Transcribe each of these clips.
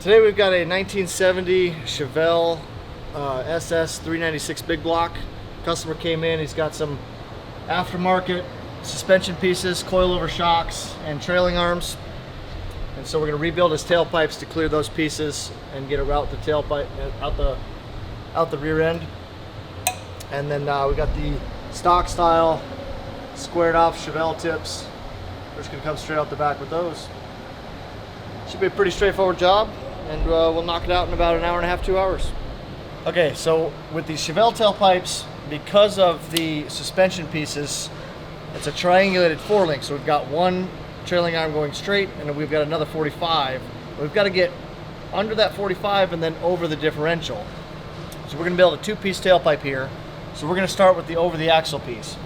Today we've got a 1970 Chevelle SS 396 big block. Customer came in, he's got some aftermarket suspension pieces, coilover shocks, and trailing arms. And so we're going to rebuild his tailpipes to clear those pieces and get it out the tailpipe, out the rear end. And then we got the stock style squared off Chevelle tips. We're just going to come straight out the back with those. Should be a pretty straightforward job, and we'll knock it out in about an hour and a half, 2 hours. Okay, so with the Chevelle tailpipes, because of the suspension pieces, it's a triangulated 4-link. So we've got one trailing arm going straight, and then we've got another 45. We've got to get under that 45 and then over the differential. So we're going to build a 2-piece tailpipe here. So we're going to start with the over the axle piece.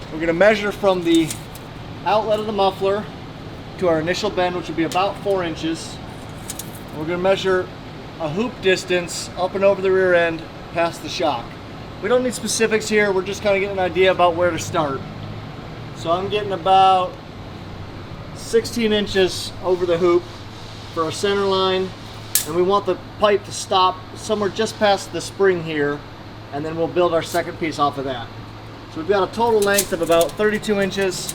We're going to measure from the outlet of the muffler to our initial bend, which will be about 4 inches. We're going to measure a hoop distance up and over the rear end past the shock. We don't need specifics here, we're just kind of getting an idea about where to start. So I'm getting about 16 inches over the hoop for our center line, and we want the pipe to stop somewhere just past the spring here, and then we'll build our second piece off of that. So we've got a total length of about 32 inches,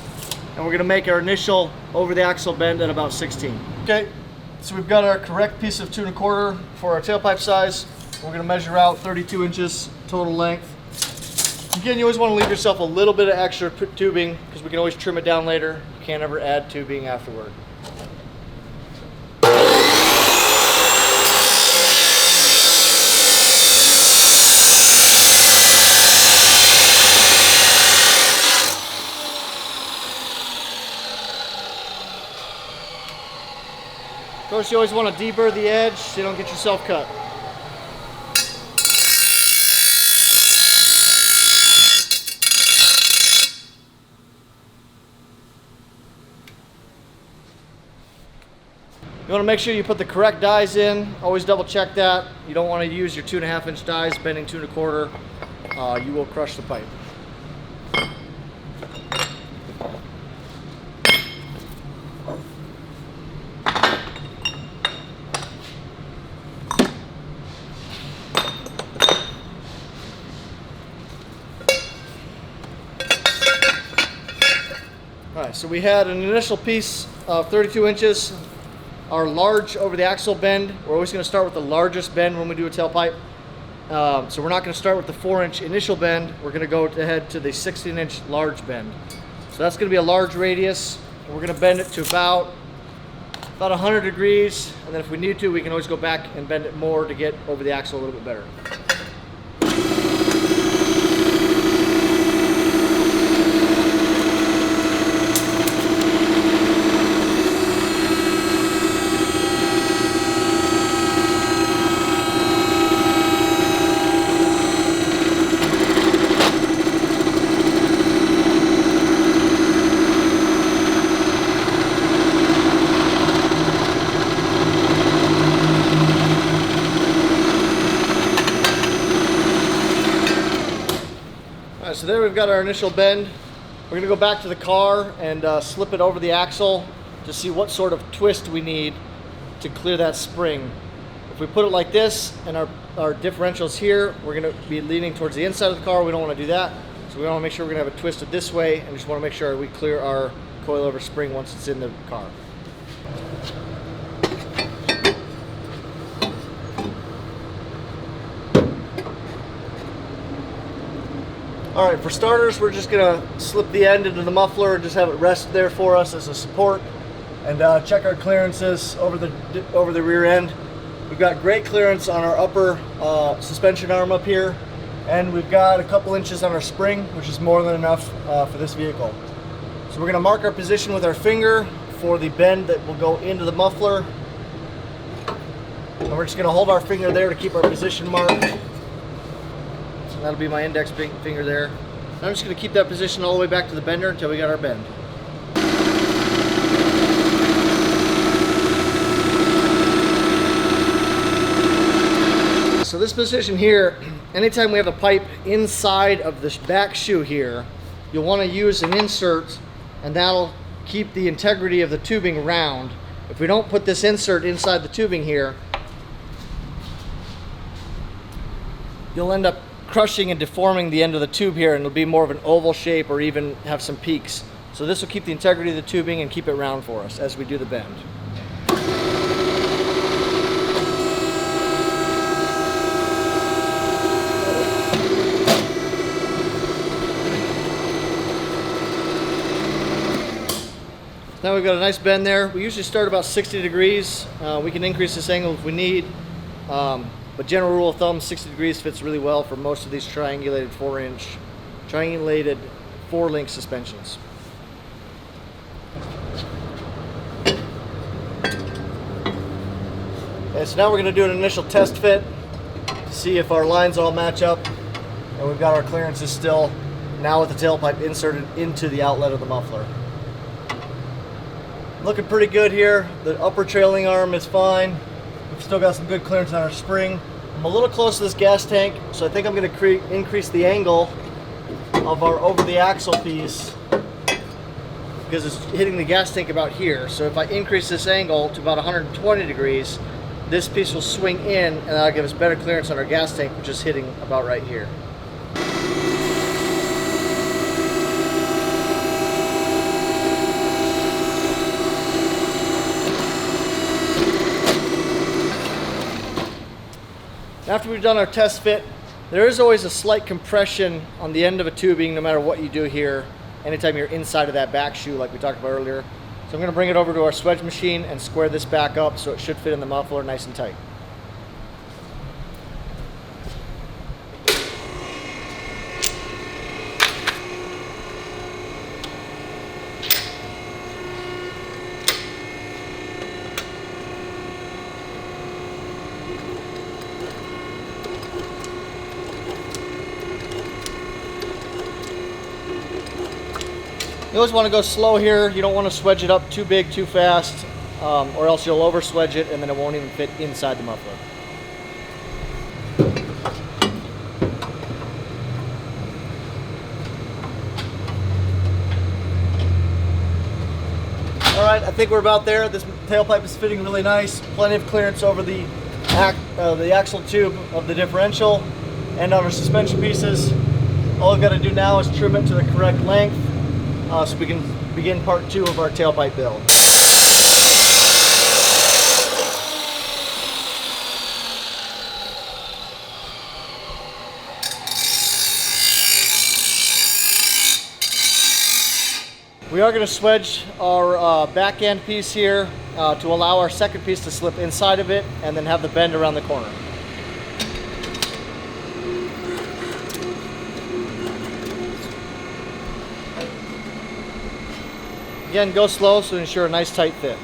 and we're going to make our initial over the axle bend at about 16. Okay, so we've got our correct piece of 2 1/4 for our tailpipe size. We're going to measure out 32 inches total length. Again, you always want to leave yourself a little bit of extra tubing because we can always trim it down later. You can't ever add tubing afterward. Of course, you always want to deburr the edge so you don't get yourself cut. You want to make sure you put the correct dies in. Always double check that. You don't want to use your 2 1/2 inch dies bending 2 1/4. You will crush the pipe. Alright, so we had an initial piece of 32 inches. Our large over the axle bend, we're always going to start with the largest bend when we do a tailpipe. So we're not going to start with the 4-inch initial bend. We're going to go ahead to the 16-inch large bend. So that's going to be a large radius. And we're going to bend it to about 100 degrees. And then if we need to, we can always go back and bend it more to get over the axle a little bit better. So there we've got our initial bend. We're going to go back to the car and slip it over the axle to see what sort of twist we need to clear that spring. If we put it like this and our differential's here, we're going to be leaning towards the inside of the car. We don't want to do that. So we want to make sure we're going to have it twisted this way, and just want to make sure we clear our coilover spring once it's in the car. Alright, for starters, we're just going to slip the end into the muffler and just have it rest there for us as a support, and check our clearances over the rear end. We've got great clearance on our upper suspension arm up here, and we've got a couple inches on our spring, which is more than enough for this vehicle. So we're going to mark our position with our finger for the bend that will go into the muffler, and we're just going to hold our finger there to keep our position marked. That'll be my index finger there. I'm just going to keep that position all the way back to the bender until we got our bend. So this position here, anytime we have a pipe inside of the back shoe here, you'll want to use an insert, and that'll keep the integrity of the tubing round. If we don't put this insert inside the tubing here, you'll end up crushing and deforming the end of the tube here, and it'll be more of an oval shape or even have some peaks. So this will keep the integrity of the tubing and keep it round for us as we do the bend. Now we've got a nice bend there. We usually start about 60 degrees. We can increase this angle if we need. But general rule of thumb, 60 degrees fits really well for most of these triangulated 4-link suspensions. Okay, so now we're going to do an initial test fit to see if our lines all match up, and we've got our clearances still, now with the tailpipe inserted into the outlet of the muffler. Looking pretty good here. The upper trailing arm is fine. We've still got some good clearance on our spring. I'm a little close to this gas tank, so I think I'm going to increase the angle of our over the axle piece because it's hitting the gas tank about here. So if I increase this angle to about 120 degrees, this piece will swing in and that'll give us better clearance on our gas tank, which is hitting about right here. After we've done our test fit, there is always a slight compression on the end of a tubing no matter what you do here, anytime you're inside of that back shoe like we talked about earlier. So I'm going to bring it over to our swedge machine and square this back up so it should fit in the muffler nice and tight. You always want to go slow here. You don't want to swedge it up too big, too fast, or else you'll over swedge it and then it won't even fit inside the muffler. Alright, I think we're about there. This tailpipe is fitting really nice. Plenty of clearance over the axle tube of the differential and on our suspension pieces. All we've got to do now is trim it to the correct length. So we can begin part 2 of our tailpipe build. We are going to swedge our back end piece here to allow our second piece to slip inside of it and then have the bend around the corner. Again, go slow so ensure a nice tight fit.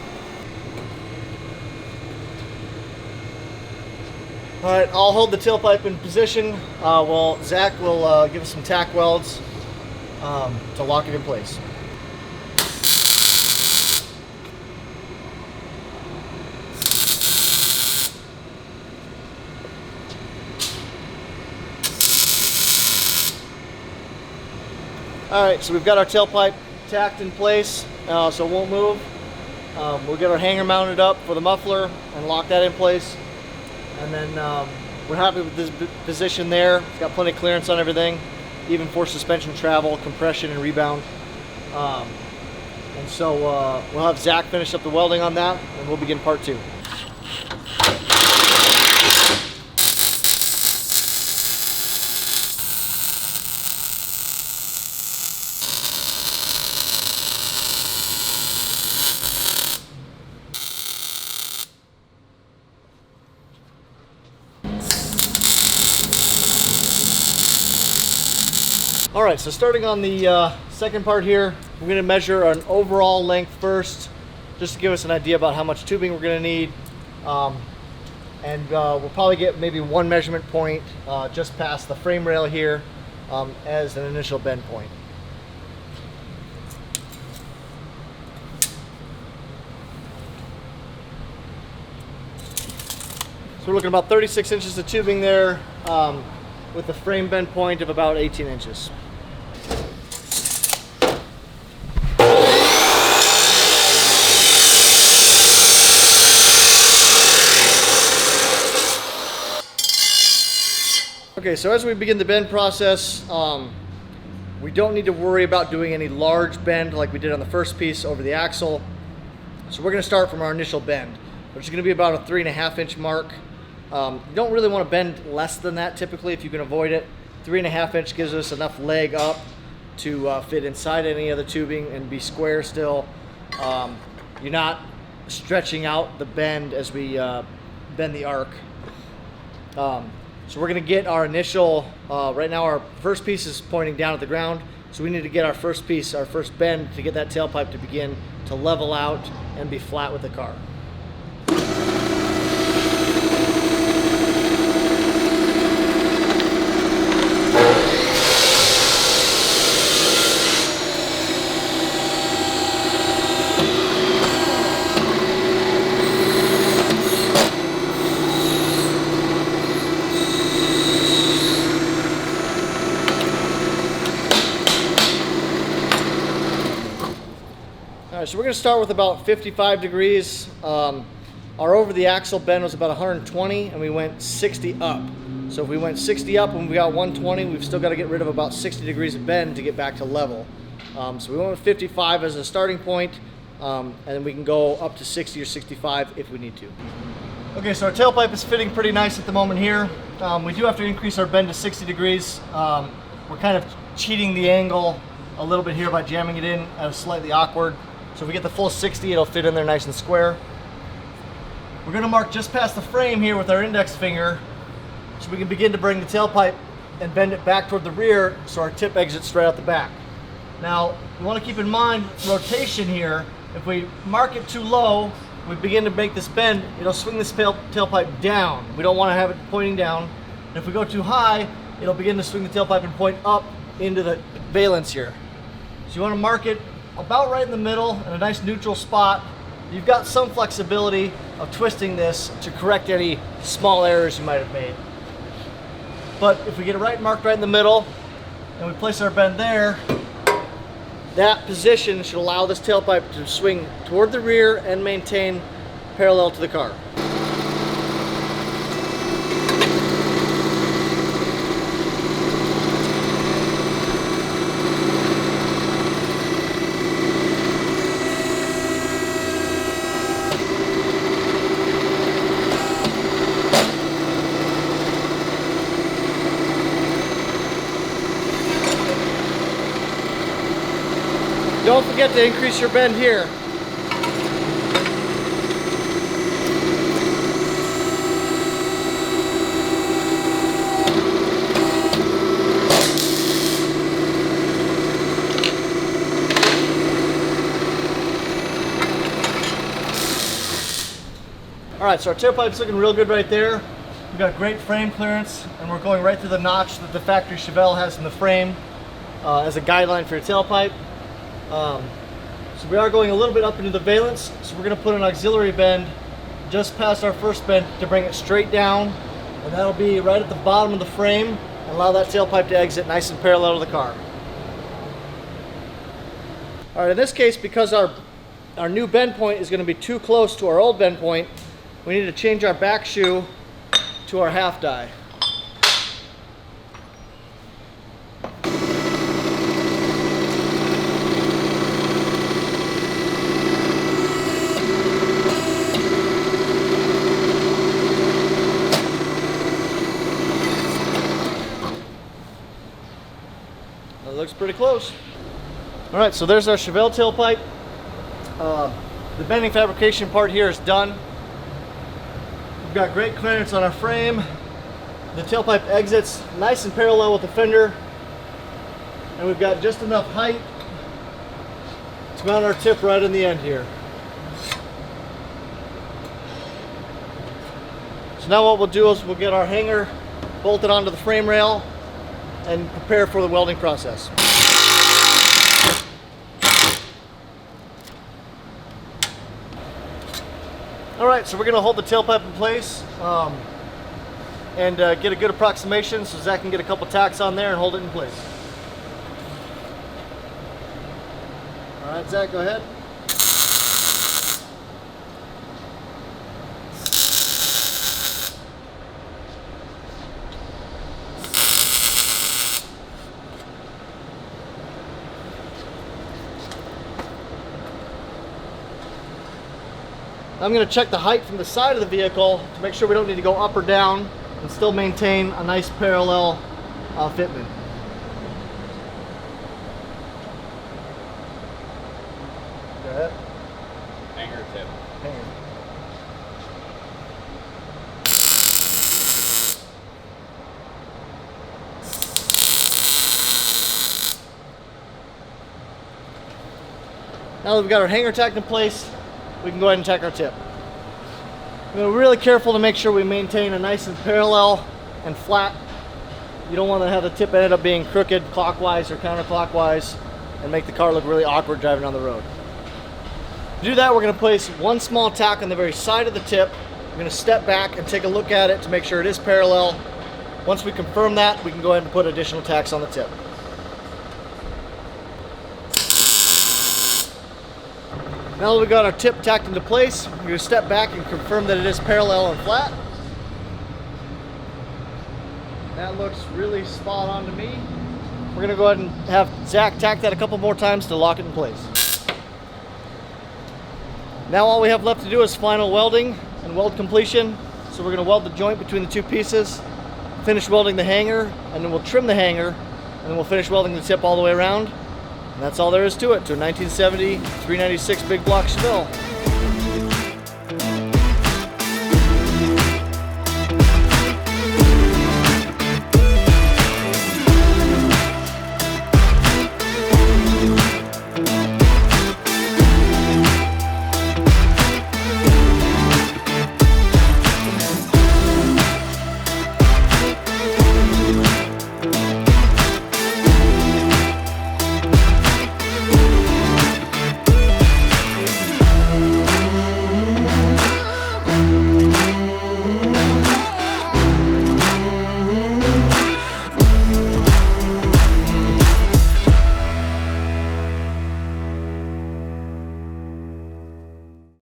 Alright, I'll hold the tailpipe in position while Zach will give us some tack welds to lock it in place. Alright, so we've got our tailpipe tacked in place, so it won't move. We'll get our hanger mounted up for the muffler and lock that in place. And then we're happy with this position there. It's got plenty of clearance on everything, even for suspension travel, compression, and rebound. And so we'll have Zach finish up the welding on that, and we'll begin part 2. All right, so starting on the second part here, we're going to measure an overall length first, just to give us an idea about how much tubing we're going to need. And we'll probably get maybe one measurement point just past the frame rail here as an initial bend point. So we're looking about 36 inches of tubing there with a frame bend point of about 18 inches. Okay, so as we begin the bend process, we don't need to worry about doing any large bend like we did on the first piece over the axle. So we're going to start from our initial bend, which is going to be about a 3.5 inch mark. You don't really want to bend less than that typically if you can avoid it. 3.5 inch gives us enough leg up to fit inside any of the tubing and be square still. You're not stretching out the bend as we bend the arc. So we're going to get our initial, right now our first piece is pointing down at the ground, so we need to get our first piece, our first bend, to get that tailpipe to begin to level out and be flat with the car. So we're going to start with about 55 degrees. Our over the axle bend was about 120 and we went 60 up. So if we went 60 up and we got 120, we've still got to get rid of about 60 degrees of bend to get back to level. So we went with 55 as a starting point, and then we can go up to 60 or 65 if we need to. Okay, so our tailpipe is fitting pretty nice at the moment here. We do have to increase our bend to 60 degrees. We're kind of cheating the angle a little bit here by jamming it in at a slightly awkward. So if we get the full 60, it'll fit in there nice and square. We're going to mark just past the frame here with our index finger so we can begin to bring the tailpipe and bend it back toward the rear so our tip exits straight out the back. Now, you want to keep in mind rotation here. If we mark it too low, we begin to make this bend, it'll swing this tailpipe down. We don't want to have it pointing down. And if we go too high, it'll begin to swing the tailpipe and point up into the valence here. So you want to mark it about right in the middle in a nice neutral spot. You've got some flexibility of twisting this to correct any small errors you might have made. But if we get it marked right in the middle and we place our bend there, that position should allow this tailpipe to swing toward the rear and maintain parallel to the car. Don't forget to increase your bend here. All right, so our tailpipe's looking real good right there. We've got great frame clearance, and we're going right through the notch that the factory Chevelle has in the frame as a guideline for your tailpipe. So we are going a little bit up into the valence, so we're going to put an auxiliary bend just past our first bend to bring it straight down, and that'll be right at the bottom of the frame and allow that tailpipe to exit nice and parallel to the car. All right, in this case, because our new bend point is going to be too close to our old bend point, we need to change our back shoe to our half die. That looks pretty close. All right, so there's our Chevelle tailpipe. The bending fabrication part here is done. We've got great clearance on our frame. The tailpipe exits nice and parallel with the fender. And we've got just enough height to mount our tip right in the end here. So now what we'll do is we'll get our hanger bolted onto the frame rail and prepare for the welding process. All right, so we're going to hold the tailpipe in place and get a good approximation so Zach can get a couple tacks on there and hold it in place. All right, Zach, go ahead. I'm going to check the height from the side of the vehicle to make sure we don't need to go up or down and still maintain a nice parallel fitment. Go ahead. Hanger tip. Hanger. Now that we've got our hanger tacked in place, we can go ahead and tack our tip. We're really careful to make sure we maintain a nice and parallel and flat. You don't want to have the tip end up being crooked clockwise or counterclockwise and make the car look really awkward driving on the road. To do that, we're going to place one small tack on the very side of the tip. We're going to step back and take a look at it to make sure it is parallel. Once we confirm that, we can go ahead and put additional tacks on the tip. Now that we've got our tip tacked into place, we're going to step back and confirm that it is parallel and flat. That looks really spot on to me. We're going to go ahead and have Zach tack that a couple more times to lock it in place. Now all we have left to do is final welding and weld completion. So we're going to weld the joint between the two pieces, finish welding the hanger, and then we'll trim the hanger, and then we'll finish welding the tip all the way around. And that's all there is to it, to a 1970 396 big block Chevelle.